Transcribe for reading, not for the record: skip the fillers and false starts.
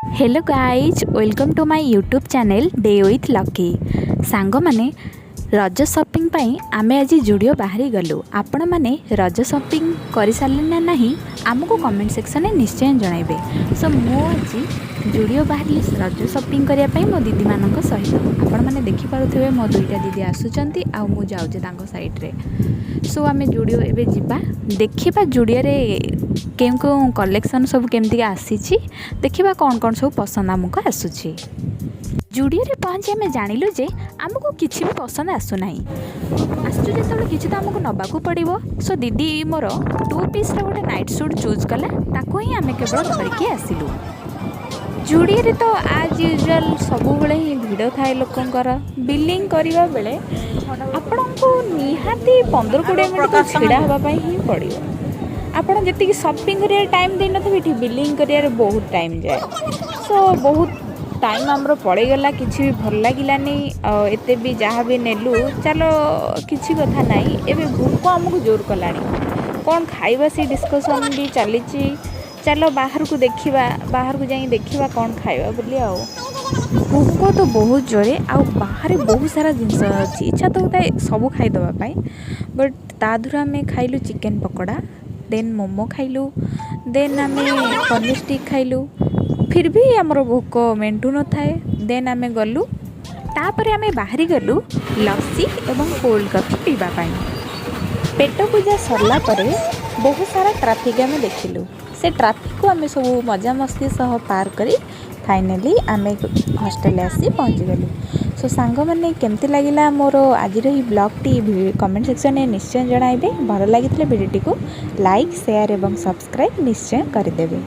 Hello guys welcome to my YouTube channel day with Lucky song माने रज shopping पाई आमे आज जुडियो बाहरी गलु। आपण माने रज शॉपिंग कर सारे ना नहीं आमको कमेंट सेक्शन में निश्चय जनइबे। सो मो आज जुडियो बाहरी रज शॉपिंग करने पाई मो दीदी मान सहित आपण मैंने देखिपे मो दुईटा दीदी आसुचंती आ मु जाउचे तांको साइड रे। सो आमे जुडियो एबे जिबा देखिबा जुडियो रे केम को कलेक्शन सब केमती आसी देखिबा कौन कौन सब पसंद आमको आसुची। जुडियो रे पहुँची आम जानिलु जे आमको किसी भी पसंद आसुना आसु जो किसी तो आमको नबाकू पड़ो। सो दीदी मोर 2 पीस गोटे नाइट सूट चूज कला ताको ही आम केवल धरिकी आसिलु। जुडियो रे तो आज यूजुअल सब बेले ही भिड़ थाए लोकंकर बिलिंग करने बेले आपण को निहाती 15-20 मिनट छिड़ा हाँपाई ही पड़ो। आपड़ जी शॉपिंग कर टाइम दे नथिबे बिलिंग कर बहुत टाइम जाए। सो बहुत टाइम आमर पड़ेगला किसी भी भल लगिलानी एत भी जहाँ भी नेलु चलो किसी कथा नहीं। एबे भूख आमको जोर कलानी कौन खाइबा से डिस्कशन भी चली चलो बाहर को देखिबा बाहर को जाई देखिबा कौन खाइबा बोली आओ भूख तो बहुत जोरे आ बाहर बहुत सारा जिनस अच्छी इच्छा तो होता है सब खाईदे बट तादूर आम खाइलु चिकेन पकोड़ा देन मोमो खाइलु देन आम पनीर स्टिक खाइलु फिर भी आमर भोक मेंटू न थाए। देन आम गलु तापर आम बाहरी गलु लस्सी एवं कोल्ड कॉफी पीवा पाई। पेट पूजा सरला परे बहुत सारा ट्रैफिक आम देखिलु से ट्रैफिक को आम सब मजा मस्ती सह पार करी फाइनाली आम हॉस्टल आसी पहुँची गलु। सो सांग मैंने केमती लगिला मोर आज ब्लॉग टी कमेंट सेक्शन में निश्चय जणाइबे। भल लगी भिडियो को लाइक शेयर एवं सब्सक्राइब निश्चय करदेवे।